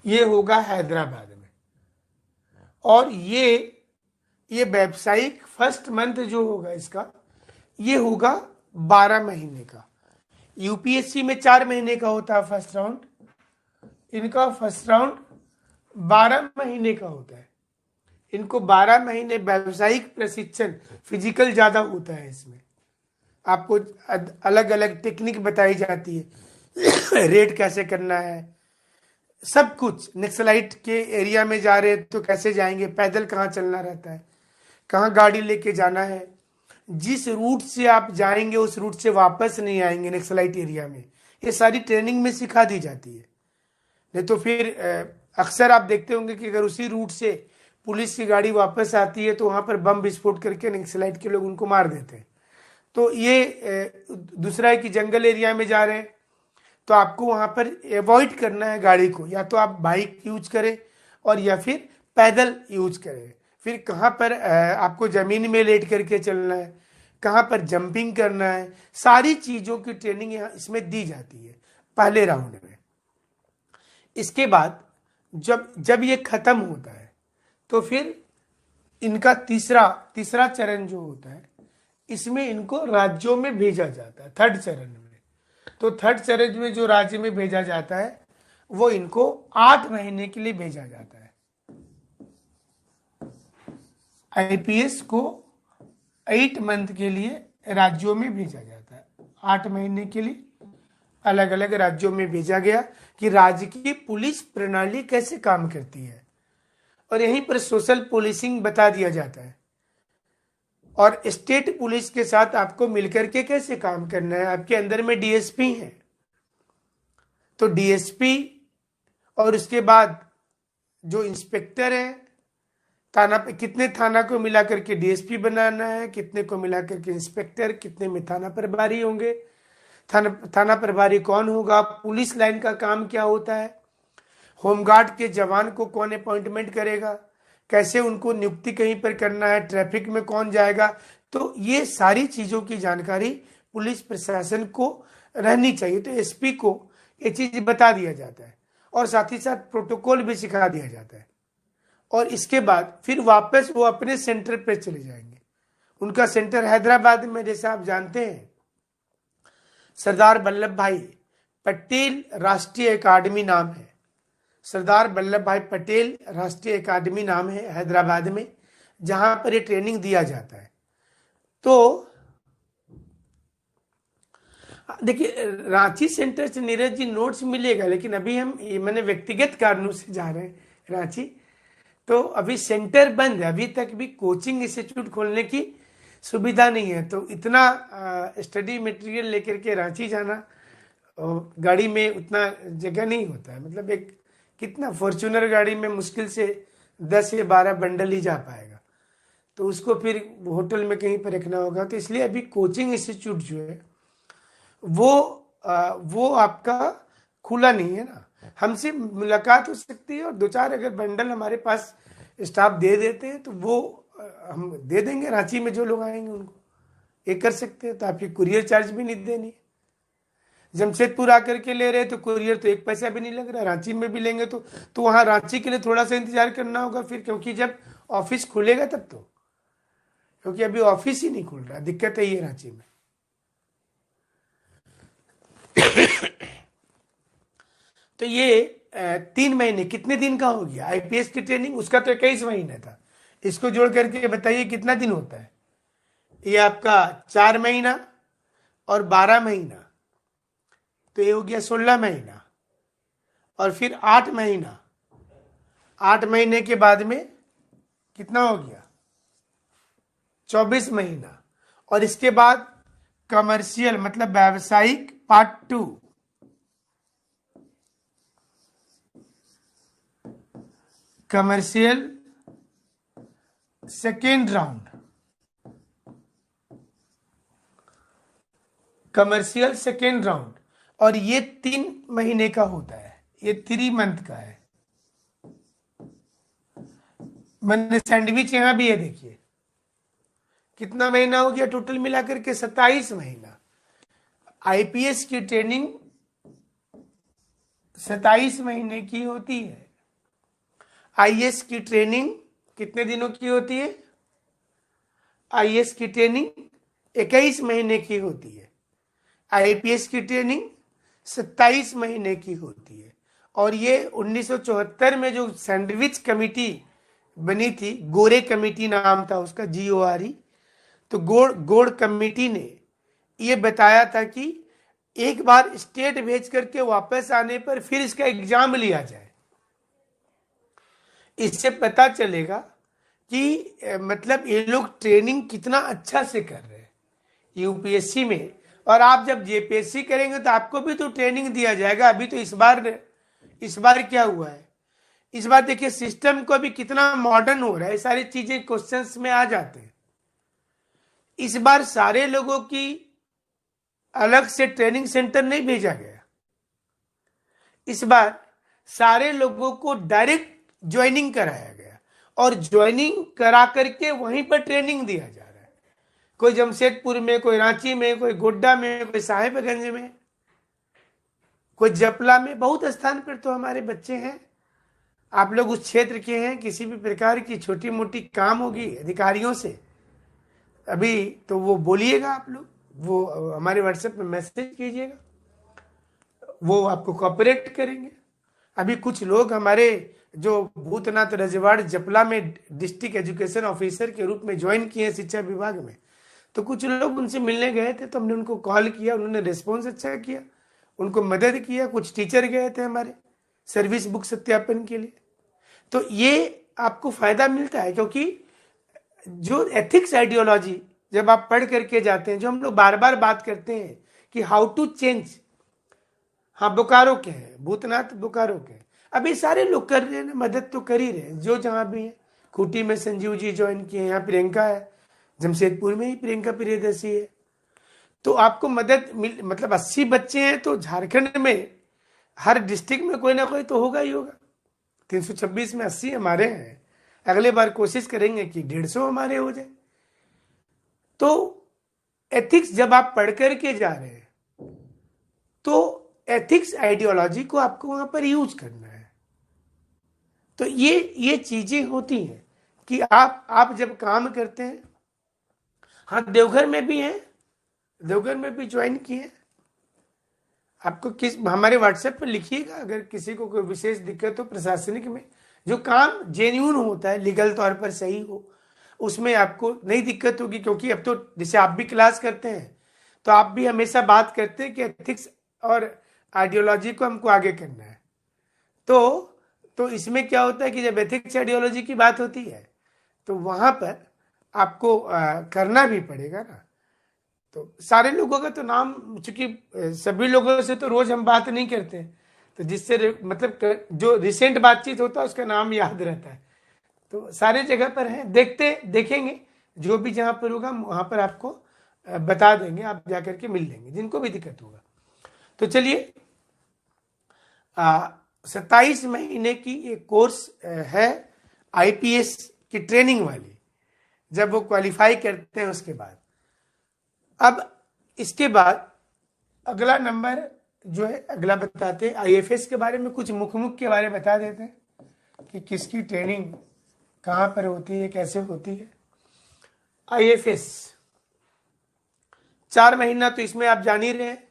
ये होगा हैदराबाद में। और ये व्यावसायिक फर्स्ट मंथ जो होगा इसका, ये होगा 12 महीने का। यूपीएससी में 4 महीने का होता है फर्स्ट राउंड, इनका फर्स्ट राउंड 12 महीने का होता है। इनको 12 महीने व्यावसायिक प्रशिक्षण, फिजिकल ज्यादा होता है इसमें, आपको अलग अलग टेक्निक बताई जाती है रेड कैसे करना है, सब कुछ। नक्सलाइट के एरिया में जा रहे हैं तो कैसे जाएंगे, पैदल कहाँ चलना रहता है, कहाँ गाड़ी लेके जाना है, जिस रूट से आप जाएंगे उस रूट से वापस नहीं आएंगे नक्सलाइट एरिया में, ये सारी ट्रेनिंग में सिखा दी जाती है। नहीं तो फिर अक्सर आप देखते होंगे कि अगर उसी रूट से पुलिस की गाड़ी वापस आती है तो वहां पर बम विस्फोट करके नक्सलाइट के लोग उनको मार देते हैं। तो ये दूसरा है कि जंगल एरिया में जा रहे हैं तो आपको वहां पर अवॉइड करना है गाड़ी को, या तो आप बाइक यूज करें और या फिर पैदल यूज करें। फिर कहाँ पर आपको जमीन में लेट करके चलना है, कहाँ पर जंपिंग करना है, सारी चीजों की ट्रेनिंग यहाँ इसमें दी जाती है पहले राउंड में। इसके बाद जब ये खत्म होता है तो फिर इनका तीसरा चरण जो होता है, इसमें इनको राज्यों में भेजा जाता है थर्ड चरण में। तो थर्ड चरण में जो राज्य में भेजा जाता है वो इनको 8 महीने के लिए भेजा जाता है। आईपीएस को 8 मंथ के लिए राज्यों में भेजा जाता है, 8 महीने के लिए अलग अलग राज्यों में भेजा गया कि राज्य की पुलिस प्रणाली कैसे काम करती है, और यहीं पर सोशल पुलिसिंग बता दिया जाता है। और स्टेट पुलिस के साथ आपको मिलकर के कैसे काम करना है। आपके अंदर में डीएसपी है तो डीएसपी, और उसके बाद जो इंस्पेक्टर है थाना पे, कितने थाना को मिला करके डीएसपी बनाना है, कितने को मिला करके इंस्पेक्टर, कितने में थाना प्रभारी होंगे, थाना प्रभारी कौन होगा, पुलिस लाइन का काम क्या होता है, होमगार्ड के जवान को कौन अपॉइंटमेंट करेगा, कैसे उनको नियुक्ति कहीं पर करना है, ट्रैफिक में कौन जाएगा। तो ये सारी चीजों की जानकारी पुलिस प्रशासन को रहनी चाहिए। तो एसपी को ये चीज बता दिया जाता है और साथ ही साथ प्रोटोकॉल भी सिखा दिया जाता है। और इसके बाद फिर वापस वो अपने सेंटर पे चले जाएंगे। उनका सेंटर हैदराबाद में, जैसे आप जानते हैं सरदार वल्लभ भाई पटेल राष्ट्रीय एकेडमी नाम है, सरदार वल्लभ भाई पटेल राष्ट्रीय एकेडमी नाम है हैदराबाद में, जहां पर ये ट्रेनिंग दिया जाता है। तो देखिए रांची सेंटर से नीरज जी नोट्स मिलेगा, लेकिन अभी हम मैंने व्यक्तिगत कारणों से जा रहे हैं रांची, तो अभी सेंटर बंद है, अभी तक भी कोचिंग इंस्टीट्यूट खोलने की सुविधा नहीं है। तो इतना स्टडी मटेरियल लेकर के रांची जाना, गाड़ी में उतना जगह नहीं होता है। मतलब एक कितना फॉर्च्यूनर गाड़ी में मुश्किल से 10 या 12 बंडल ही जा पाएगा, तो उसको फिर होटल में कहीं पर रखना होगा। तो इसलिए अभी कोचिंग इंस्टीट्यूट जो है वो आपका खुला नहीं है ना। हमसे मुलाकात हो सकती है और 2-4 अगर बंडल हमारे पास स्टाफ दे देते हैं तो वो हम दे देंगे। रांची में जो लोग आएंगे उनको ये कर सकते हैं, तो आपकी कुरियर चार्ज भी नहीं देनी है। जमशेदपुर आकर के ले रहे तो कुरियर तो 1 पैसा भी नहीं लग रहा, रांची में भी लेंगे तो वहां रांची के लिए थोड़ा सा इंतजार करना होगा फिर, क्योंकि जब ऑफिस खुलेगा तब तो, क्योंकि अभी ऑफिस ही नहीं खुल रहा, दिक्कत है ये रांची में। तो ये 3 महीने कितने दिन का हो गया आईपीएस की ट्रेनिंग, उसका तो 21 महीने था। इसको जोड़ करके बताइए कितना दिन होता है। ये आपका 4 महीना और 12 महीना, तो ये हो गया 16 महीना। और फिर 8 महीना, 8 महीने के बाद में कितना हो गया 24 महीना। और इसके बाद कमर्शियल मतलब व्यावसायिक part 2, commercial second round, commercial second round. और ये 3 महीने का होता है, ये 3 मंथ का है। मैंने सैंडविच यहां भी है, देखिए कितना महीना हो गया टोटल मिलाकर के 27 महीना। आईपीएस की ट्रेनिंग 27 महीने की होती है। आईएएस की ट्रेनिंग कितने दिनों की होती है? आईएएस की ट्रेनिंग 21 महीने की होती है। आईपीएस की ट्रेनिंग 27 महीने की होती है। और ये 1974 में जो सैंडविच कमेटी बनी थी, गोरे कमेटी नाम था उसका, GORE, तो गोड़ कमेटी ने ये बताया था कि एक बार स्टेट भेज करके वापस आने पर फिर इसका एग्जाम लिया जाए। इससे पता चलेगा कि मतलब ये लोग ट्रेनिंग कितना अच्छा से कर रहे हैं यूपीएससी में। और आप जब जेपीएससी करेंगे तो आपको भी तो ट्रेनिंग दिया जाएगा। अभी तो इस बार क्या हुआ है, इस बार देखिए सिस्टम को भी कितना मॉडर्न हो रहा है, सारी चीजें क्वेश्चंस में आ जाते हैं। इस बार सारे लोगों की अलग से ट्रेनिंग सेंटर नहीं भेजा गया, इस बार सारे लोगों को डायरेक्ट ज्वाइनिंग कराया गया और ज्वाइनिंग करा करके वहीं पर ट्रेनिंग दिया जा रहा है। कोई जमशेदपुर में, कोई रांची में, कोई गोड्डा में, कोई साहेबगंज में, कोई जपला में, बहुत स्थान पर तो हमारे बच्चे हैं। आप लोग उस क्षेत्र के हैं, किसी भी प्रकार की छोटी मोटी काम होगी अधिकारियों से अभी तो वो बोलिएगा, आप लोग वो हमारे व्हाट्सएप में मैसेज कीजिएगा, वो आपको कोऑपरेट करेंगे। अभी कुछ लोग हमारे जो भूतनाथ रजवाड़ जपला में डिस्ट्रिक्ट एजुकेशन ऑफिसर के रूप में ज्वाइन किए शिक्षा विभाग में, तो कुछ लोग उनसे मिलने गए थे, तो हमने उनको कॉल किया, उन्होंने रिस्पॉन्स अच्छा किया, उनको मदद किया। कुछ टीचर गए थे हमारे सर्विस बुक सत्यापन के लिए। तो ये आपको फायदा मिलता है, क्योंकि जो एथिक्स आइडियोलॉजी जब आप पढ़ करके जाते हैं, जो हम लोग बार बार बात करते हैं कि हाउ टू चेंज, हाँ बोकारो के हैं, भूतनाथ बोकारो के, अभी सारे लोग कर रहे हैं ना, मदद तो कर ही रहे हैं जो जहां भी है। खूंटी में संजीव जी ज्वाइन किए, यहाँ प्रियंका है, जमशेदपुर में ही प्रियंका प्रियदर्शी है। तो आपको मदद मिल, मतलब 80 बच्चे हैं तो झारखंड में हर डिस्ट्रिक्ट में कोई ना कोई तो होगा ही होगा। 326 में 80 हमारे हैं, अगले बार कोशिश करेंगे कि 150 हमारे हो जाए। तो एथिक्स जब आप पढ़ करके जा रहे हैं तो एथिक्स आइडियोलॉजी को आपको वहां पर यूज करना है। तो ये चीजें होती हैं कि आप जब काम करते हैं, हाँ देवघर में भी हैं, देवघर में भी ज्वाइन किए। आपको किस हमारे व्हाट्सएप पर लिखिएगा अगर किसी को कोई विशेष दिक्कत हो प्रशासनिक में, जो काम जेन्यून होता है, लीगल तौर पर सही हो, उसमें आपको नहीं दिक्कत होगी। क्योंकि अब तो जैसे आप भी क्लास करते हैं तो आप भी हमेशा बात करते हैं कि एथिक्स और आइडियोलॉजी को हमको आगे करना है। तो इसमें क्या होता है कि जब एथिक्स आइडियोलॉजी की बात होती है तो वहां पर आपको करना भी पड़ेगा ना। तो सारे लोगों का तो नाम, चूंकि सभी लोगों से तो रोज हम बात नहीं करते, तो जिससे मतलब जो रिसेंट बातचीत होता है उसका नाम याद रहता है। तो सारे जगह पर है, देखेंगे जो भी जहां पर होगा वहां पर आपको बता देंगे, आप जाकर के मिल लेंगे जिनको भी दिक्कत होगा। तो चलिए, 27 महीने की एक कोर्स है आईपीएस की ट्रेनिंग वाली, जब वो क्वालिफाई करते हैं उसके बाद। अब इसके बाद अगला नंबर जो है, अगला बताते हैं आईएफएस के बारे में, कुछ मुख्य के बारे में बता देते हैं कि किसकी ट्रेनिंग कहाँ पर होती है, कैसे होती है। आईएफएस 4 महीना तो इसमें आप जान ही रहे हैं,